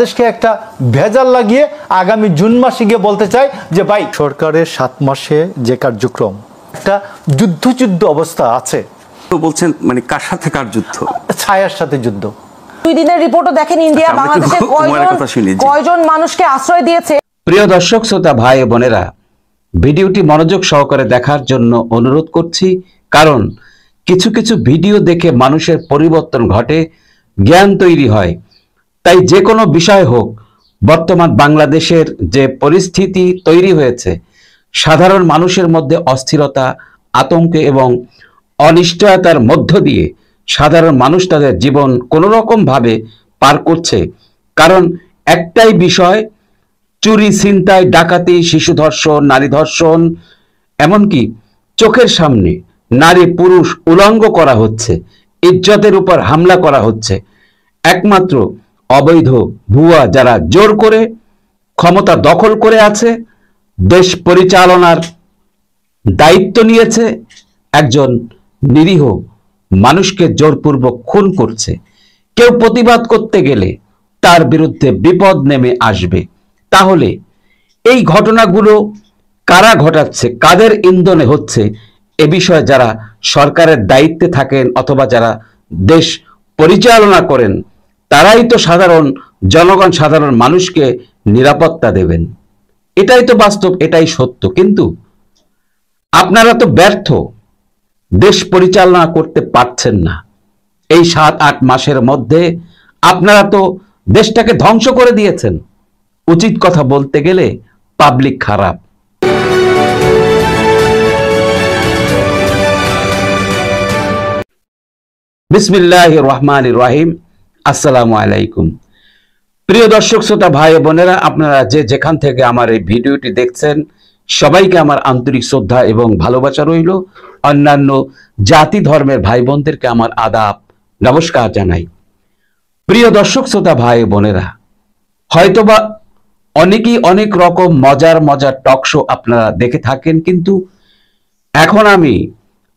দেশকে একটা ভেজাল লাগিয়ে আগামী জুন মাসে গিয়ে বলতে চাই যে ভাই সরকারের 7 মাসে যে কার্যক্রম একটা যুদ্ধ অবস্থা আছে। তো বলছেন মানে কার সাথে কার যুদ্ধ? ছায়ার সাথে যুদ্ধ। 2 দিনের রিপোর্টও দেখেন ইন্ডিয়া বাংলাদেশে কয়জন মানুষকে আশ্রয় দিয়েছে। প্রিয় দর্শক শ্রোতা ভাই ও বোনেরা, ভিডিওটি মনোযোগ সহকারে দেখার জন্য অনুরোধ করছি, কারণ কিছু কিছু ভিডিও দেখে মানুষের পরিবর্তন ঘটে, জ্ঞান তৈরি হয়। তাই যে কোনো বিষয় হোক, বর্তমান বাংলাদেশের যে পরিস্থিতি তৈরি হয়েছে, সাধারণ মানুষের মধ্যে অস্থিরতা, আতঙ্ক এবং অনিশ্চয়তার মধ্য দিয়ে সাধারণ মানুষ তাদের জীবন কোনো রকম ভাবে পার করছে। কারণ একটাই বিষয়, চুরি, ছিনতাই, ডাকাতি, শিশু ধর্ষণ, নারী ধর্ষণ, এমনকি চোখের সামনে নারী পুরুষ উলঙ্গ করা হচ্ছে, ইজ্জতের উপর হামলা করা হচ্ছে। একমাত্র অবৈধ ভুয়া যারা জোর করে ক্ষমতা দখল করে আছে, দেশ পরিচালনার দায়িত্ব নিয়েছে, একজন নিরীহ মানুষকে জোরপূর্বক খুন করছে। কেউ প্রতিবাদ করতে গেলে তার বিরুদ্ধে বিপদ নেমে আসবে। তাহলে এই ঘটনাগুলো কারা ঘটাচ্ছে, কাদের ইন্ধনে হচ্ছে, এ বিষয়ে যারা সরকারের দায়িত্বে থাকেন অথবা যারা দেশ পরিচালনা করেন, তারাই তো সাধারণ জনগণ, সাধারণ মানুষকে নিরাপত্তা দেবেন। এটাই তো বাস্তব, এটাই সত্য। কিন্তু আপনারা তো ব্যর্থ, দেশ পরিচালনা করতে পারছেন না। এই 7-8 মাসের মধ্যে আপনারা তো দেশটাকে ধ্বংস করে দিয়েছেন। উচিত কথা বলতে গেলে পাবলিক খারাপ। বিসমিল্লাহির রহমানির রহিম। আসসালামু আলাইকুম। প্রিয় দর্শক শ্রোতা ভাই বোনেরা, আপনারা যে যেখান থেকে আমার এই ভিডিওটি দেখছেন, সবাইকে আমার আন্তরিক শ্রদ্ধা এবং ভালোবাসা রইল। অন্যান্য জাতি ধর্মের ভাই বোনদেরকে আমার আদাব, নমস্কার জানাই। প্রিয় দর্শক শ্রোতা ভাই বোনেরা, হয়তোবা অনেকেই অনেক রকম মজার টক শো আপনারা দেখে থাকেন, কিন্তু এখন আমি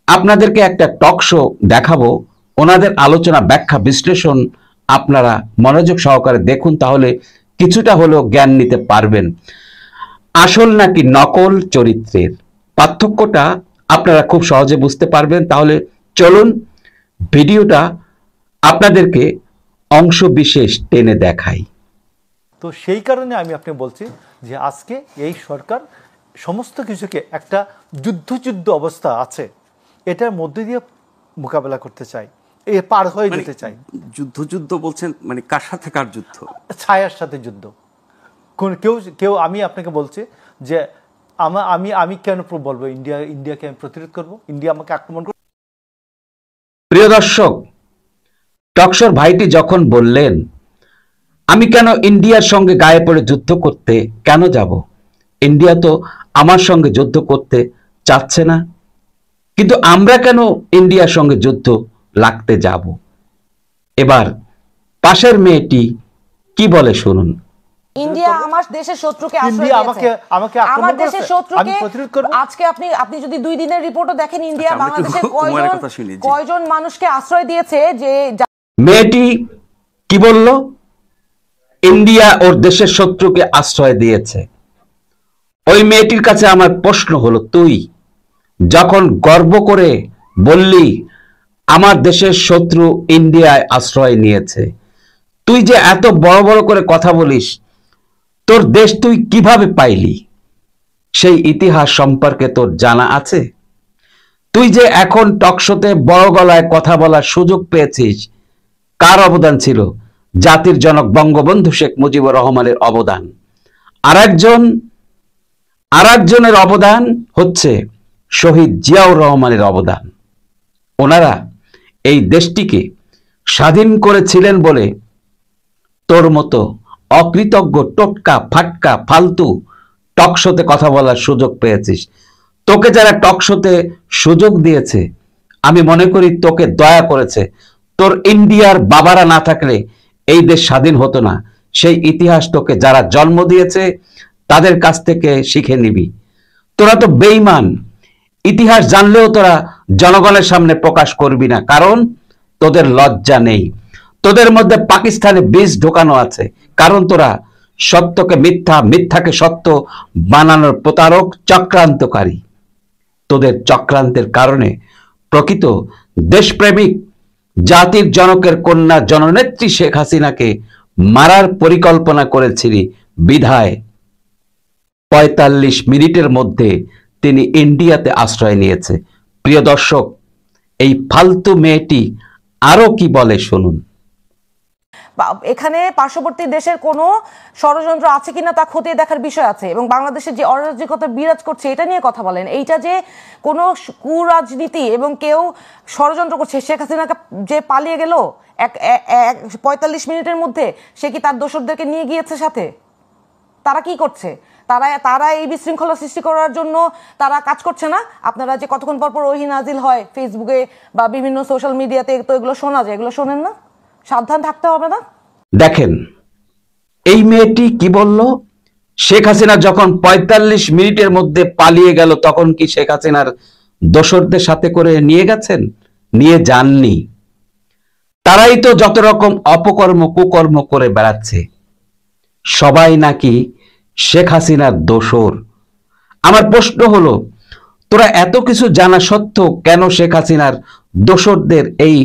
আপনাদেরকে একটা টক শো দেখাবো। ওনাদের আলোচনা, ব্যাখ্যা, বিশ্লেষণ আপনারা মনোযোগ সহকারে দেখুন, তাহলে কিছুটা হলেও জ্ঞান নিতে পারবেন। আসল নাকি নকল চরিত্রের পার্থক্যটা আপনারা খুব সহজে বুঝতে পারবেন। তাহলে চলুন ভিডিওটা আপনাদেরকে অংশ বিশেষ টেনে দেখাই। তো সেই কারণে আমি আপনি বলছি যে আজকে এই সরকার সমস্ত কিছুকে একটা যুদ্ধ অবস্থা আছে, এটার মধ্যে দিয়ে মোকাবেলা করতে চাই, এ পার হয়ে যেতে চাই। যুদ্ধ বলছেন মানে কার সাথে কার যুদ্ধ? ছায়ার সাথে যুদ্ধ। কেউ আমি আপনাকে বলছি যে আমি কেন বলবো ইন্ডিয়াকে আমি প্রতিরোধ করবো, ইন্ডিয়া আমাকে আক্রমণ করবে। প্রিয় দর্শক, টকশোর ভাইটি যখন বললেন আমি কেন ইন্ডিয়ার সঙ্গে গায়ে পড়ে যুদ্ধ করতে কেন যাব, ইন্ডিয়া তো আমার সঙ্গে যুদ্ধ করতে চাচ্ছে না, কিন্তু আমরা কেন ইন্ডিয়ার সঙ্গে যুদ্ধ লাগতে যাব? এবার পাশের মেয়েটি কি বলে শুনুন। ইন্ডিয়া আমার দেশের শত্রুকে আশ্রয় দিয়েছে, আমার দেশের শত্রুকে প্রতিরোধ করব। আজকে আপনি যদি 2 দিনের রিপোর্টও দেখেন, ইন্ডিয়া বাংলাদেশে কয়জন মানুষকে আশ্রয় দিয়েছে। যে মেয়েটি কি বলল? ইন্ডিয়া ওর দেশের শত্রুকে আশ্রয় দিয়েছে। ওই মেয়েটির কাছে আমার প্রশ্ন হলো, তুই যখন গর্ব করে বললি আমার দেশের শত্রু ইন্ডিয়ায় আশ্রয় নিয়েছে, তুই যে এত বড় করে কথা বলিস, তোর দেশ তুই কিভাবে পাইলি? সেই ইতিহাস সম্পর্কে তোর জানা আছে? তুই যে এখন টকশোতে বড় গলায় কথা বলার সুযোগ পেয়েছিস, কার অবদান ছিল? জাতির জনক বঙ্গবন্ধু শেখ মুজিবুর রহমানের অবদান। আরেকজনের অবদান হচ্ছে শহীদ জিয়াউর রহমানের অবদান। ওনারা এই দেশটিকে স্বাধীন করেছিলেন বলে তোর মতো অকৃতজ্ঞ, টোটকা, ফাটকা, ফালতু টকশোতে কথা বলার সুযোগ পেয়েছিস। তোকে যারা টকশোতে সুযোগ দিয়েছে, আমি মনে করি তোকে দয়া করেছে। তোর ইন্ডিয়ার বাবারা না থাকলে এই দেশ স্বাধীন হতো না। সেই ইতিহাস তোকে যারা জন্ম দিয়েছে তাদের কাছ থেকে শিখে নিবি। তোরা তো বেঈমান, ইতিহাস জানলেও তোরা জনগণের সামনে প্রকাশ করবি না, কারণ তোদের লজ্জা নেই। তোদের মধ্যে পাকিস্তানে বীজ ঢোকানো আছে, কারণ তোরা সত্যকে মিথ্যা, মিথ্যাকে সত্য বানানোর প্রতারক, চক্রান্তকারী। তোদের চক্রান্তের কারণে প্রকৃত দেশপ্রেমিক জাতির জনকের কন্যা জননেত্রী শেখ হাসিনাকে মারার পরিকল্পনা করেছিলি বিধায় ৪৫ মিনিটের মধ্যে তিনি ইন্ডিয়াতে আশ্রয় নিয়েছে। প্রিয় দর্শক, এই ফালতু মেয়েটি আরো কি বলে শুনুন। এখানে পার্শ্ববর্তী দেশের কোনো ষড়যন্ত্র আছে কিনা তা খতিয়ে দেখার বিষয় আছে, এবং বাংলাদেশের যে অরাজকতা বিরাজ করছে এটা নিয়ে কথা বলেন। এইটা যে কোনো কুরাজনীতি এবং কেউ ষড়যন্ত্র করছে, শেখ হাসিনাকে যে পালিয়ে গেল ৪৫ মিনিটের মধ্যে, সে কি তার দোসরদেরকে নিয়ে গিয়েছে সাথে? তারা কি করছে? তারা এই বিশৃঙ্খলা সৃষ্টি করার জন্য তারা কাজ করছে না? আপনারা যে কতক্ষণ পর পর ওহি নাজিল হয় ফেসবুকে বা বিভিন্ন সোশ্যাল মিডিয়াতে, তো এগুলো শোনা যায়, এগুলো শোনেন না? সাবধান থাকতে হবে না? দেখেন এই মেয়েটি কি বলল, শেখ হাসিনা যখন ৪৫ মিনিটের মধ্যে পালিয়ে গেল তখন কি শেখ হাসিনার দোসরদের সাথে করে নিয়ে গেছেন? নিয়ে যাননি। তারাই তো যত রকম অপকর্ম কুকর্ম করে বেড়াচ্ছে, সবাই নাকি শেখ হাসিনার দোসর। আমার প্রশ্ন হলো, তোরা এত কিছু জানা সত্ত্বেও কেন শেখ হাসিনার দোসরদের এই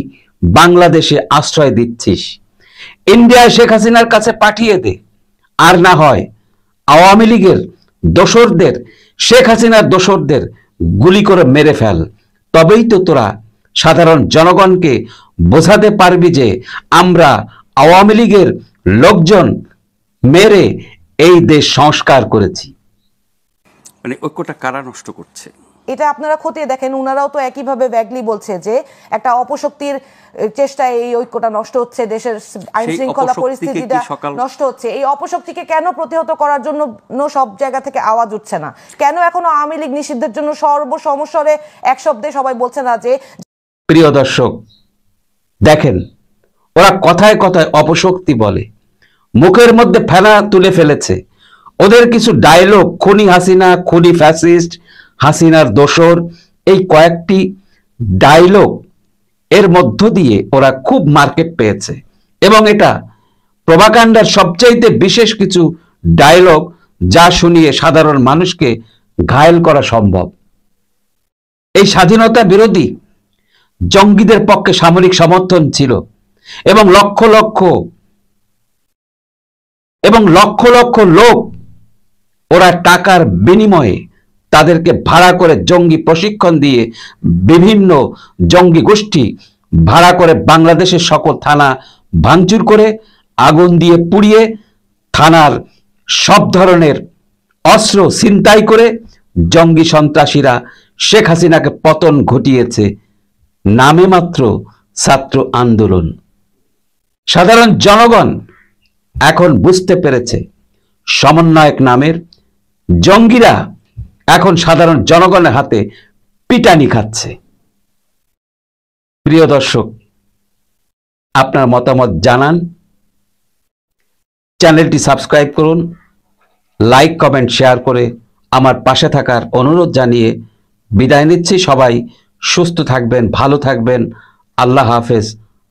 বাংলাদেশে আশ্রয় দিচ্ছিস? ইন্ডিয়ায় শেখ হাসিনার কাছে পাঠিয়ে দে, আর না হয় আওয়ামী লীগের দোসরদের, শেখ হাসিনার দোসরদের গুলি করে মেরে ফেল। তবেই তো তোরা সাধারণ জনগণকে বোঝাতে পারবি যে আমরা আওয়ামী লীগের লোকজন মেরে এই দেশ সংস্কার করেছি। মানে ঐক্যটা কারা নষ্ট করছে এটা আপনারা খতিয়ে দেখেন। উনারাও তো একইভাবে ব্যাগলি বলছে যে একটা অপশক্তির চেষ্টায় এই ঐক্যটা নষ্ট হচ্ছে, দেশের আইন শৃঙ্খলা পরিস্থিতিটা নষ্ট হচ্ছে। এই অপশক্তিকে কেন প্রতিহত করার জন্য সব জায়গা থেকে আওয়াজ উঠছে না? কেন এখনো আওয়ামী লীগ নিষিদ্ধের জন্য সর্বসমস্বরে এক শব্দে সবাই বলছে না? যে প্রিয় দর্শক দেখেন, ওরা কথায় কথায় অপশক্তি বলে, মুখের মধ্যে ফেনা তুলে ফেলেছে। ওদের কিছু ডায়লগ, খুনি হাসিনা, খুনি ফ্যাসিস্ট, হাসিনার দোসর, এই কয়েকটি ডায়লগ এর মধ্য দিয়ে ওরা খুব মার্কেট পেয়েছে, এবং এটা প্রোপাগান্ডার সবচাইতে বিশেষ কিছু ডায়লগ যা শুনিয়ে সাধারণ মানুষকে ঘায়েল করা সম্ভব। এই স্বাধীনতা বিরোধী জঙ্গিদের পক্ষে সামরিক সমর্থন ছিল, এবং লক্ষ লক্ষ লোক ওরা টাকার বিনিময়ে তাদেরকে ভাড়া করে জঙ্গি প্রশিক্ষণ দিয়ে বিভিন্ন জঙ্গি গোষ্ঠী ভাড়া করে বাংলাদেশের সকল থানা ভাঙচুর করে আগুন দিয়ে পুড়িয়ে থানার সব ধরনের অস্ত্র ছিনতাই করে জঙ্গি সন্ত্রাসীরা শেখ হাসিনাকে পতন ঘটিয়েছে নামে মাত্র ছাত্র আন্দোলন। সাধারণ জনগণ এখন বুঝতে পেরেছে সমন্বয়ক নামের জঙ্গিরা এখন সাধারণ জনগণের হাতে পিটানি খাচ্ছে। প্রিয় দর্শক, আপনার মতামত জানান, চ্যানেলটি সাবস্ক্রাইব করুন, লাইক কমেন্ট শেয়ার করে আমার পাশে থাকার অনুরোধ জানিয়ে বিদায় নিচ্ছি। সবাই সুস্থ থাকবেন, ভালো থাকবেন। আল্লাহ হাফেজ।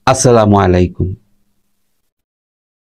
আসসালামু আলাইকুম।